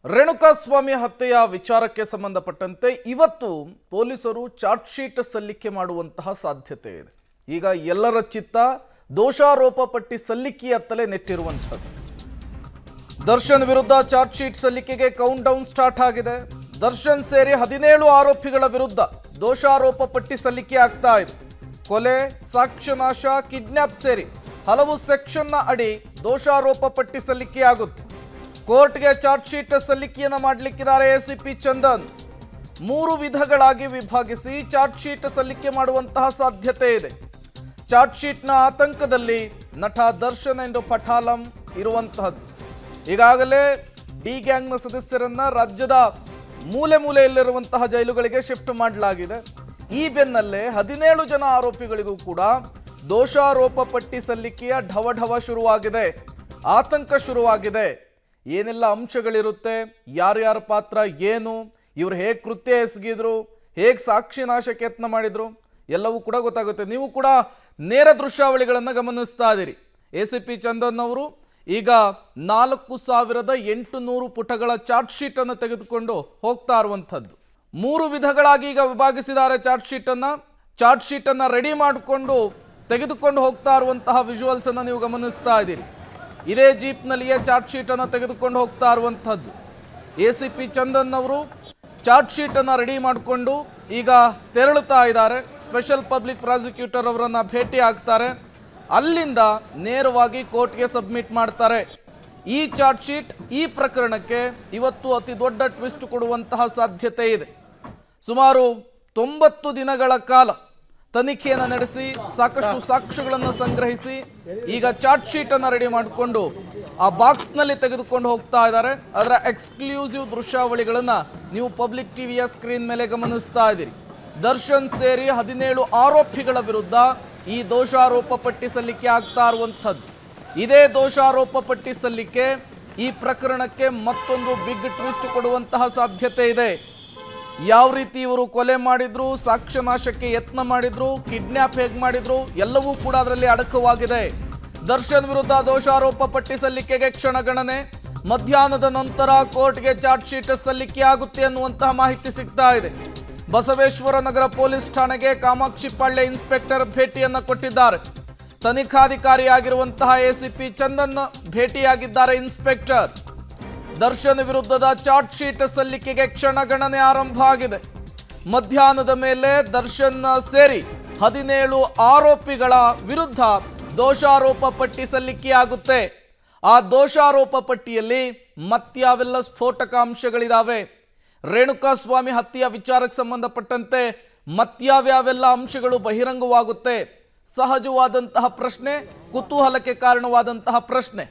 ರೇಣುಕಾಸ್ವಾಮಿ ಹತ್ಯೆಯ ವಿಚಾರಕ್ಕೆ ಸಂಬಂಧಪಟ್ಟಂತೆ ಇವತ್ತು ಪೊಲೀಸರು ಚಾರ್ಜ್ ಶೀಟ್ ಸಲ್ಲಿಕೆ ಮಾಡುವಂತಹ ಸಾಧ್ಯತೆ ಇದೆ. ಈಗ ಎಲ್ಲರ ಚಿತ್ತ ದೋಷಾರೋಪ ಪಟ್ಟಿ ಸಲ್ಲಿಕೆಯತ್ತಲೇ ನೆಟ್ಟಿರುವಂಥದ್ದು. ದರ್ಶನ್ ವಿರುದ್ಧ ಚಾರ್ಜ್ ಶೀಟ್ ಸಲ್ಲಿಕೆಗೆ ಕೌಂಟ್ ಡೌನ್ ಸ್ಟಾರ್ಟ್ ಆಗಿದೆ. ದರ್ಶನ್ ಸೇರಿ 17 ಆರೋಪಿಗಳ ವಿರುದ್ಧ ದೋಷಾರೋಪ ಪಟ್ಟಿ ಸಲ್ಲಿಕೆ ಆಗ್ತಾ ಇದೆ. ಕೊಲೆ, ಸಾಕ್ಷ್ಯನಾಶ, ಕಿಡ್ನಾಪ್ ಸೇರಿ ಹಲವು ಸೆಕ್ಷನ್ನ ಅಡಿ ದೋಷಾರೋಪ ಪಟ್ಟಿ ಸಲ್ಲಿಕೆ ಆಗುತ್ತೆ. ಕೋರ್ಟ್ಗೆ ಚಾರ್ಜ್ ಶೀಟ್ ಸಲ್ಲಿಕೆಯನ್ನು ಮಾಡಲಿಕ್ಕಿದ್ದಾರೆ ಎಸಿಪಿ ಚಂದನ್. 3 ವಿಧಗಳಾಗಿ ವಿಭಾಗಿಸಿ ಚಾರ್ಜ್ ಶೀಟ್ ಸಲ್ಲಿಕೆ ಮಾಡುವಂತಹ ಸಾಧ್ಯತೆ ಇದೆ. ಚಾರ್ಜ್ ಶೀಟ್ನ ಆತಂಕದಲ್ಲಿ ನಟ ದರ್ಶನ್ ಎಂದು ಪಠಾಲಂ ಇರುವಂತಹದ್ದು. ಈಗಾಗಲೇ ಡಿ ಗ್ಯಾಂಗ್ನ ಸದಸ್ಯರನ್ನ ರಾಜ್ಯದ ಮೂಲೆ ಮೂಲೆಯಲ್ಲಿರುವಂತಹ ಜೈಲುಗಳಿಗೆ ಶಿಫ್ಟ್ ಮಾಡಲಾಗಿದೆ. ಈ ಬೆನ್ನಲ್ಲೇ 17 ಜನ ಆರೋಪಿಗಳಿಗೂ ಕೂಡ ದೋಷಾರೋಪ ಪಟ್ಟಿ ಸಲ್ಲಿಕೆಯ ಢವಢವ ಶುರುವಾಗಿದೆ. ಆತಂಕ ಶುರುವಾಗಿದೆ. ಏನೆಲ್ಲ ಅಂಶಗಳಿರುತ್ತೆ, ಯಾರ್ಯಾರ ಪಾತ್ರ ಏನು, ಇವರು ಹೇಗೆ ಕೃತ್ಯ ಎಸಗಿದ್ರು, ಹೇಗೆ ಸಾಕ್ಷಿ ನಾಶಕ್ಕೆ ಯತ್ನ ಮಾಡಿದ್ರು, ಎಲ್ಲವೂ ಕೂಡ ಗೊತ್ತಾಗುತ್ತೆ. ನೀವು ಕೂಡ ನೇರ ದೃಶ್ಯಾವಳಿಗಳನ್ನು ಗಮನಿಸ್ತಾ ಇದ್ದೀರಿ. ಎಸಿಪಿ ಚಂದನ್ ಅವರು ಈಗ 4800 ಪುಟಗಳ ಚಾರ್ಜ್ ಶೀಟ್ ಅನ್ನು ತೆಗೆದುಕೊಂಡು ಹೋಗ್ತಾ ಇರುವಂಥದ್ದು. 3 ವಿಧಗಳಾಗಿ ಈಗ ವಿಭಾಗಿಸಿದ್ದಾರೆ ಚಾರ್ಜ್ ಶೀಟ್ ಅನ್ನು ರೆಡಿ ಮಾಡಿಕೊಂಡು ತೆಗೆದುಕೊಂಡು ಹೋಗ್ತಾ ಇರುವಂತಹ ವಿಜುವಲ್ಸ್ ಅನ್ನು ನೀವು ಗಮನಿಸ್ತಾ ಇದ್ದೀರಿ. ಇದೇ ಜೀಪ್ನಲ್ಲಿಯೇ ಚಾರ್ಜ್ ಶೀಟ್ ಅನ್ನು ತೆಗೆದುಕೊಂಡು ಹೋಗ್ತಾ ಇರುವಂಥದ್ದು. ಎಸಿಪಿ ಚಂದನ್ ಅವರು ಚಾರ್ಜ್ ಶೀಟ್ ಅನ್ನು ರೆಡಿ ಮಾಡಿಕೊಂಡು ಈಗ ತೆರಳುತ್ತಾ ಇದ್ದಾರೆ. ಸ್ಪೆಷಲ್ ಪಬ್ಲಿಕ್ ಪ್ರಾಸಿಕ್ಯೂಟರ್ ಅವರನ್ನು ಭೇಟಿ ಆಗ್ತಾರೆ. ಅಲ್ಲಿಂದ ನೇರವಾಗಿ ಕೋರ್ಟ್ಗೆ ಸಬ್ಮಿಟ್ ಮಾಡ್ತಾರೆ. ಈ ಚಾರ್ಜ್ ಶೀಟ್ ಈ ಪ್ರಕರಣಕ್ಕೆ ಇವತ್ತು ಅತಿ ದೊಡ್ಡ ಟ್ವಿಸ್ಟ್ ಕೊಡುವಂತಹ ಸಾಧ್ಯತೆ ಇದೆ. ಸುಮಾರು 90 ದಿನಗಳ ಕಾಲ ತನಿಖೆಯನ್ನು ನಡೆಸಿ ಸಾಕಷ್ಟು ಸಾಕ್ಷ್ಯಗಳನ್ನು ಸಂಗ್ರಹಿಸಿ ಈಗ ಚಾರ್ಜ್ ಶೀಟ್ ಅನ್ನು ರೆಡಿ ಮಾಡಿಕೊಂಡು ಆ ಬಾಕ್ಸ್ನಲ್ಲಿ ತೆಗೆದುಕೊಂಡು ಹೋಗ್ತಾ ಇದ್ದಾರೆ. ಅದರ ಎಕ್ಸ್ಕ್ಲೂಸಿವ್ ದೃಶ್ಯಾವಳಿಗಳನ್ನು ನೀವು ಪಬ್ಲಿಕ್ ಟಿವಿಯ ಸ್ಕ್ರೀನ್ ಮೇಲೆ ಗಮನಿಸ್ತಾ ಇದ್ದೀರಿ. ದರ್ಶನ್ ಸೇರಿ 17 ಆರೋಪಿಗಳ ವಿರುದ್ಧ ಈ ದೋಷಾರೋಪ ಪಟ್ಟಿ ಸಲ್ಲಿಕೆ ಆಗ್ತಾ ಇರುವಂಥದ್ದು. ಇದೇ ದೋಷಾರೋಪ ಪಟ್ಟಿ ಸಲ್ಲಿಕೆ ಈ ಪ್ರಕರಣಕ್ಕೆ ಮತ್ತೊಂದು ಬಿಗ್ ಟ್ವಿಸ್ಟ್ ಕೊಡುವಂತಹ ಸಾಧ್ಯತೆ ಇದೆ. ಯಾವ ರೀತಿ ಇವರು ಕೊಲೆ ಮಾಡಿದ್ರು, ಸಾಕ್ಷ್ಯನಾಶಕ್ಕೆ ಯತ್ನ ಮಾಡಿದ್ರು, ಕಿಡ್ನ್ಯಾಪ್ ಹೇಗೆ ಮಾಡಿದ್ರು, ಎಲ್ಲವೂ ಕೂಡ ಅದರಲ್ಲಿ ಅಡಕವಾಗಿದೆ. ದರ್ಶನ್ ವಿರುದ್ಧ ದೋಷಾರೋಪ ಪಟ್ಟಿ ಸಲ್ಲಿಕೆಗೆ ಕ್ಷಣಗಣನೆ. ಮಧ್ಯಾಹ್ನದ ನಂತರ ಕೋರ್ಟ್ಗೆ ಚಾರ್ಜ್ ಶೀಟ್ ಸಲ್ಲಿಕೆ ಆಗುತ್ತೆ ಅನ್ನುವಂತಹ ಮಾಹಿತಿ ಸಿಗ್ತಾ ಇದೆ. ಬಸವೇಶ್ವರ ನಗರ ಪೊಲೀಸ್ ಠಾಣೆಗೆ ಕಾಮಾಕ್ಷಿ ಪಾಳ್ಯ ಇನ್ಸ್ಪೆಕ್ಟರ್ ಭೇಟಿಯನ್ನು ಕೊಟ್ಟಿದ್ದಾರೆ. ತನಿಖಾಧಿಕಾರಿಯಾಗಿರುವಂತಹ ಎಸಿಪಿ ಚಂದನ್ ಭೇಟಿಯಾಗಿದ್ದಾರೆ ಇನ್ಸ್ಪೆಕ್ಟರ್. ದರ್ಶನ್ ವಿರುದ್ಧದ ಚಾರ್ಜ್ ಶೀಟ್ ಸಲ್ಲಿಕೆಗೆ ಕ್ಷಣಗಣನೆ ಆರಂಭ ಆಗಿದೆ. ಮಧ್ಯಾಹ್ನದ ಮೇಲೆ ದರ್ಶನ್ ಸೇರಿ 17 ಆರೋಪಿಗಳ ವಿರುದ್ಧ ದೋಷಾರೋಪ ಪಟ್ಟಿ ಸಲ್ಲಿಕೆಯಾಗುತ್ತೆ. ಆ ದೋಷಾರೋಪ ಪಟ್ಟಿಯಲ್ಲಿ ಮತ್ಯಾವೆಲ್ಲ ಸ್ಫೋಟಕ ಅಂಶಗಳಿದಾವೆ, ರೇಣುಕಾಸ್ವಾಮಿ ಹತ್ಯೆಯ ವಿಚಾರಕ್ಕೆ ಸಂಬಂಧಪಟ್ಟಂತೆ ಮತ್ಯಾವ್ಯಾವೆಲ್ಲ ಅಂಶಗಳು ಬಹಿರಂಗವಾಗುತ್ತೆ. ಸಹಜವಾದಂತಹ ಪ್ರಶ್ನೆ, ಕುತೂಹಲಕ್ಕೆ ಕಾರಣವಾದಂತಹ ಪ್ರಶ್ನೆ.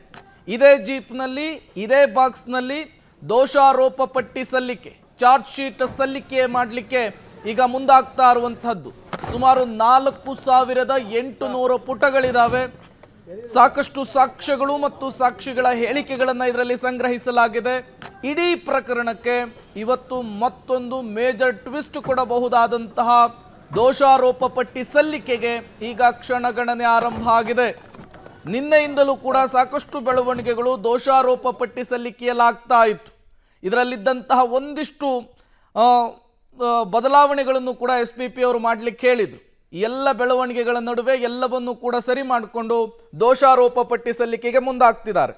ಇದೇ ಜೀಪ್ನಲ್ಲಿ, ಇದೇ ಬಾಕ್ಸ್ನಲ್ಲಿ ದೋಷಾರೋಪ ಪಟ್ಟಿ ಸಲ್ಲಿಕೆ, ಚಾರ್ಜ್ ಶೀಟ್ ಸಲ್ಲಿಕೆ ಮಾಡಲಿಕ್ಕೆ ಈಗ ಮುಂದಾಗ್ತಾ ಇರುವಂಥದ್ದು. ಸುಮಾರು 4800 ಪುಟಗಳಿದ್ದಾವೆ. ಸಾಕಷ್ಟು ಸಾಕ್ಷ್ಯಗಳು ಮತ್ತು ಸಾಕ್ಷಿಗಳ ಹೇಳಿಕೆಗಳನ್ನು ಇದರಲ್ಲಿ ಸಂಗ್ರಹಿಸಲಾಗಿದೆ. ಇಡೀ ಪ್ರಕರಣಕ್ಕೆ ಇವತ್ತು ಮತ್ತೊಂದು ಮೇಜರ್ ಟ್ವಿಸ್ಟ್ ಕೊಡಬಹುದಾದಂತಹ ದೋಷಾರೋಪ ಪಟ್ಟಿ ಸಲ್ಲಿಕೆಗೆ ಈಗ ಕ್ಷಣಗಣನೆ ಆರಂಭ ಆಗಿದೆ. ನಿನ್ನೆಯಿಂದಲೂ ಕೂಡ ಸಾಕಷ್ಟು ಬೆಳವಣಿಗೆಗಳು ದೋಷಾರೋಪ ಪಟ್ಟಿ ಸಲ್ಲಿಕೆಯಲ್ಲಾಗ್ತಾ ಇತ್ತು. ಇದರಲ್ಲಿದ್ದಂತಹ ಒಂದಿಷ್ಟು ಬದಲಾವಣೆಗಳನ್ನು ಕೂಡ SPP ಅವರು ಮಾಡಲಿಕ್ಕೆ ಹೇಳಿದರು. ಎಲ್ಲ ಬೆಳವಣಿಗೆಗಳ ನಡುವೆ ಎಲ್ಲವನ್ನೂ ಕೂಡ ಸರಿ ಮಾಡಿಕೊಂಡು ದೋಷಾರೋಪ ಪಟ್ಟಿ ಸಲ್ಲಿಕೆಗೆ ಮುಂದಾಗ್ತಿದ್ದಾರೆ.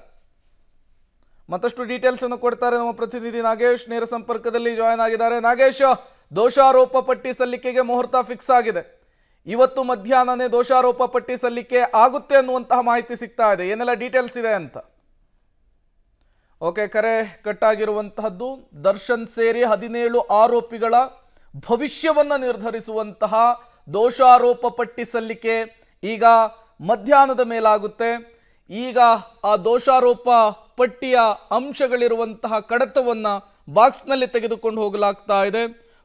ಮತ್ತಷ್ಟು ಡೀಟೇಲ್ಸ್ ಅನ್ನು ಕೊಡ್ತಾರೆ ನಮ್ಮ ಪ್ರತಿನಿಧಿ ನಾಗೇಶ್, ನೇರ ಸಂಪರ್ಕದಲ್ಲಿ ಜಾಯ್ನ್ ಆಗಿದ್ದಾರೆ. ನಾಗೇಶ್, ದೋಷಾರೋಪ ಪಟ್ಟಿ ಸಲ್ಲಿಕೆಗೆ ಮುಹೂರ್ತ ಫಿಕ್ಸ್ ಆಗಿದೆ. ಇವತ್ತು ಮಧ್ಯಾಹ್ನನೇ ದೋಷಾರೋಪ ಪಟ್ಟಿ ಸಲ್ಲಿಕೆ ಆಗುತ್ತೆ ಅನ್ನುವಂತಹ ಮಾಹಿತಿ ಸಿಗ್ತಾ ಇದೆ. ಏನೆಲ್ಲ ಡೀಟೇಲ್ಸ್ ಇದೆ ಅಂತ? ಓಕೆ, ಕರೆ ಕಟ್ಟಾಗಿರುವಂತಹದ್ದು. ದರ್ಶನ್ ಸೇರಿ 17 ಆರೋಪಿಗಳ ಭವಿಷ್ಯವನ್ನು ನಿರ್ಧರಿಸುವಂತಹ ದೋಷಾರೋಪ ಪಟ್ಟಿ ಸಲ್ಲಿಕೆ ಈಗ ಮಧ್ಯಾಹ್ನದ ಮೇಲಾಗುತ್ತೆ. ಈಗ ಆ ದೋಷಾರೋಪ ಪಟ್ಟಿಯ ಅಂಶಗಳಿರುವಂತಹ ಕಡತವನ್ನು ಬಾಕ್ಸ್ನಲ್ಲಿ ತೆಗೆದುಕೊಂಡು ಹೋಗಲಾಗ್ತಾ ಇದೆ.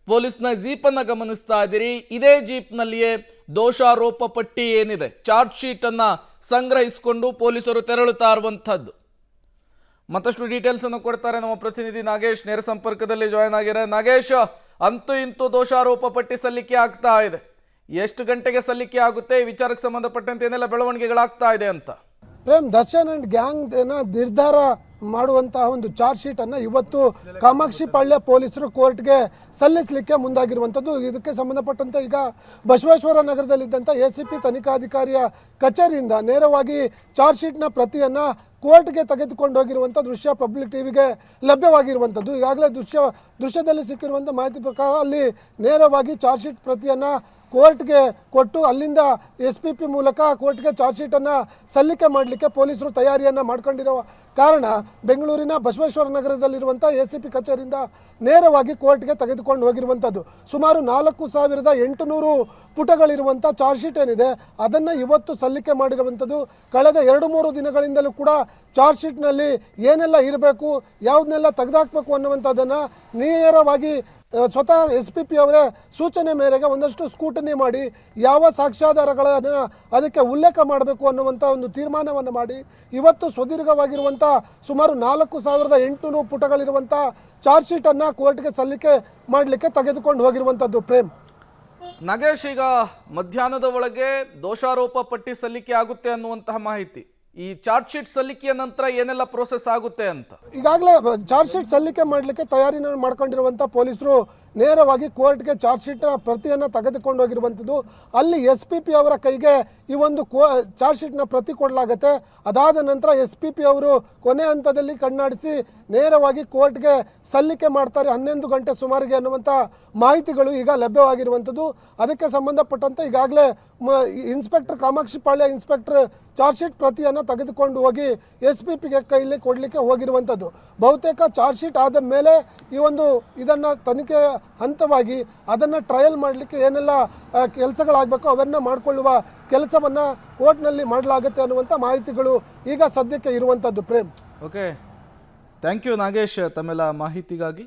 ಪೊಲೀಸ್ನ ಜೀಪನ್ನು ಗಮನಿಸ್ತಾ ಇದ್ದೀರಿ. ಇದೇ ಜೀಪ್ನಲ್ಲಿಯೇ ದೋಷಾರೋಪ ಪಟ್ಟಿ ಏನಿದೆ, ಚಾರ್ಜ್ ಶೀಟ್ ಅನ್ನು ಸಂಗ್ರಹಿಸಿಕೊಂಡು ಪೊಲೀಸರು ತೆರಳುತ್ತಾ ಇರುವಂಥದ್ದು. ಮತ್ತಷ್ಟು ಡೀಟೇಲ್ಸ್ ಅನ್ನು ಕೊಡ್ತಾರೆ ನಮ್ಮ ಪ್ರತಿನಿಧಿ ನಾಗೇಶ್, ನೇರ ಸಂಪರ್ಕದಲ್ಲಿ ಜಾಯ್ನ್ ಆಗಿದ್ದಾರೆ. ನಾಗೇಶ್, ಅಂತೂ ಇಂತೂ ದೋಷಾರೋಪ ಪಟ್ಟಿ ಸಲ್ಲಿಕೆ ಆಗ್ತಾ ಇದೆ. ಎಷ್ಟು ಗಂಟೆಗೆ ಸಲ್ಲಿಕೆ ಆಗುತ್ತೆ, ಈ ವಿಚಾರಕ್ಕೆ ಸಂಬಂಧಪಟ್ಟಂತೆ ಏನೆಲ್ಲ ಬೆಳವಣಿಗೆಗಳಾಗ್ತಾ ಇದೆ ಅಂತ? ಪ್ರೇಮ್ ದರ್ಶನ್ ಅಂಡ್ ಗ್ಯಾಂಗ್ ನಿರ್ಧಾರ ಮಾಡುವಂತಹ ಒಂದು ಚಾರ್ಜ್ ಶೀಟ್ ಅನ್ನು ಇವತ್ತು ಕಾಮಾಕ್ಷಿ ಪಾಳ್ಯ ಪೊಲೀಸರು ಕೋರ್ಟ್ಗೆ ಸಲ್ಲಿಸಲಿಕ್ಕೆ ಮುಂದಾಗಿರುವಂಥದ್ದು. ಇದಕ್ಕೆ ಸಂಬಂಧಪಟ್ಟಂತೆ ಈಗ ಬಸವೇಶ್ವರ ನಗರದಲ್ಲಿದ್ದಂಥ ACP ತನಿಖಾಧಿಕಾರಿಯ ಕಚೇರಿಯಿಂದ ನೇರವಾಗಿ ಚಾರ್ಜ್ ಶೀಟ್ನ ಪ್ರತಿಯನ್ನು ಕೋರ್ಟ್ಗೆ ತೆಗೆದುಕೊಂಡು ಹೋಗಿರುವಂಥ ದೃಶ್ಯ ಪಬ್ಲಿಕ್ ಟಿವಿಗೆ ಲಭ್ಯವಾಗಿರುವಂಥದ್ದು. ಈಗಾಗಲೇ ದೃಶ್ಯದಲ್ಲಿ ಸಿಕ್ಕಿರುವಂಥ ಮಾಹಿತಿ ಪ್ರಕಾರ ಅಲ್ಲಿ ನೇರವಾಗಿ ಚಾರ್ಜ್ ಶೀಟ್ ಪ್ರತಿಯನ್ನು ಕೋರ್ಟ್ಗೆ ಕೊಟ್ಟು ಅಲ್ಲಿಂದ SPP ಮೂಲಕ ಕೋರ್ಟ್ಗೆ ಚಾರ್ಜ್ ಶೀಟನ್ನು ಸಲ್ಲಿಕೆ ಮಾಡಲಿಕ್ಕೆ ಪೊಲೀಸರು ತಯಾರಿಯನ್ನು ಮಾಡ್ಕೊಂಡಿರೋ ಕಾರಣ ಬೆಂಗಳೂರಿನ ಬಸವೇಶ್ವರ ನಗರದಲ್ಲಿರುವಂಥ ACP ಕಚೇರಿಯಿಂದ ನೇರವಾಗಿ ಕೋರ್ಟ್ಗೆ ತೆಗೆದುಕೊಂಡು ಹೋಗಿರುವಂಥದ್ದು. ಸುಮಾರು 4800 ಪುಟಗಳಿರುವಂಥ ಚಾರ್ಜ್ ಶೀಟ್ ಏನಿದೆ ಅದನ್ನು ಇವತ್ತು ಸಲ್ಲಿಕೆ ಮಾಡಿರುವಂಥದ್ದು. ಕಳೆದ 2-3 ದಿನಗಳಿಂದಲೂ ಕೂಡ ಚಾರ್ಜ್ ಶೀಟ್ನಲ್ಲಿ ಏನೆಲ್ಲ ಇರಬೇಕು, ಯಾವುದನ್ನೆಲ್ಲ ತೆಗೆದುಹಾಕಬೇಕು ಅನ್ನುವಂಥದ್ದನ್ನು ನೇರವಾಗಿ ಸ್ವತಃ SPP ಅವರೇ ಸೂಚನೆ ಮೇರೆಗೆ ಒಂದಷ್ಟು ಸ್ಕೂಟನಿ ಮಾಡಿ ಯಾವ ಸಾಕ್ಷ್ಯಾಧಾರಗಳನ್ನು ಅದಕ್ಕೆ ಉಲ್ಲೇಖ ಮಾಡಬೇಕು ಅನ್ನುವಂಥ ಒಂದು ತೀರ್ಮಾನವನ್ನು ಮಾಡಿ ಇವತ್ತು ಸುದೀರ್ಘವಾಗಿರುವಂಥ ಸುಮಾರು 4800 ಪುಟಗಳಿರುವಂಥ ಚಾರ್ಜ್ ಶೀಟನ್ನು ಕೋರ್ಟ್ಗೆ ಸಲ್ಲಿಕೆ ಮಾಡಲಿಕ್ಕೆ ತೆಗೆದುಕೊಂಡು ಹೋಗಿರುವಂಥದ್ದು. ಪ್ರೇಮ್ ನಾಗೇಶ್, ಈಗ ಮಧ್ಯಾಹ್ನದ ಒಳಗೆ ದೋಷಾರೋಪ ಪಟ್ಟಿ ಸಲ್ಲಿಕೆ ಆಗುತ್ತೆ ಅನ್ನುವಂತಹ ಮಾಹಿತಿ, ಈ ಚಾರ್ಜ್ ಶೀಟ್ ಸಲ್ಲಿಕೆಯ ನಂತರ ಏನೆಲ್ಲ ಪ್ರೋಸೆಸ್ ಆಗುತ್ತೆ ಅಂತ ಈಗಾಗಲೇ ಚಾರ್ಜ್ ಶೀಟ್ ಸಲ್ಲಿಕೆ ಮಾಡಲಿಕ್ಕೆ ತಯಾರಿನ ಮಾಡ್ಕೊಂಡಿರುವಂಥ ಪೊಲೀಸರು ನೇರವಾಗಿ ಕೋರ್ಟ್ಗೆ ಚಾರ್ಜ್ ಶೀಟ್ನ ಪ್ರತಿಯನ್ನು ತೆಗೆದುಕೊಂಡು ಹೋಗಿರುವಂಥದ್ದು. ಅಲ್ಲಿ SPP ಅವರ ಕೈಗೆ ಈ ಒಂದು ಚಾರ್ಜ್ ಶೀಟ್ನ ಪ್ರತಿ ಕೊಡಲಾಗುತ್ತೆ. ಅದಾದ ನಂತರ SPP ಅವರು ಕೊನೆ ಹಂತದಲ್ಲಿ ಕಣ್ಣಾಡಿಸಿ ನೇರವಾಗಿ ಕೋರ್ಟ್ಗೆ ಸಲ್ಲಿಕೆ ಮಾಡ್ತಾರೆ 11 ಗಂಟೆ ಸುಮಾರಿಗೆ ಅನ್ನುವಂಥ ಮಾಹಿತಿಗಳು ಈಗ ಲಭ್ಯವಾಗಿರುವಂಥದ್ದು. ಅದಕ್ಕೆ ಸಂಬಂಧಪಟ್ಟಂತೆ ಈಗಾಗಲೇ ಇನ್ಸ್ಪೆಕ್ಟರ್ ಕಾಮಾಕ್ಷಿ ಪಾಳ್ಯ ಇನ್ಸ್ಪೆಕ್ಟರ್ ಚಾರ್ಜ್ ಶೀಟ್ ಪ್ರತಿಯನ್ನು ತೆಗೆದುಕೊಂಡು ಹೋಗಿ SPPಗೆ ಕೈಲಿ ಕೊಡಲಿಕ್ಕೆ ಹೋಗಿರುವಂಥದ್ದು. ಬಹುತೇಕ ಚಾರ್ಜ್ ಶೀಟ್ ಆದ ಮೇಲೆ ಈ ಒಂದು ಇದನ್ನು ತನಿಖೆ ಹಂತವಾಗಿ ಅದನ್ನು ಟ್ರಯಲ್ ಮಾಡಲಿಕ್ಕೆ ಏನೆಲ್ಲ ಕೆಲಸಗಳಾಗಬೇಕು ಅವೆಲ್ಲ ಮಾಡಿಕೊಳ್ಳುವ ಕೆಲಸವನ್ನು ಕೋರ್ಟ್ನಲ್ಲಿ ಮಾಡಲಾಗುತ್ತೆ ಅನ್ನುವಂಥ ಮಾಹಿತಿಗಳು ಈಗ ಸದ್ಯಕ್ಕೆ ಇರುವಂಥದ್ದು. Prem okay, thank you Nagesh ತಮ್ಮೆಲ್ಲ ಮಾಹಿತಿಗಾಗಿ.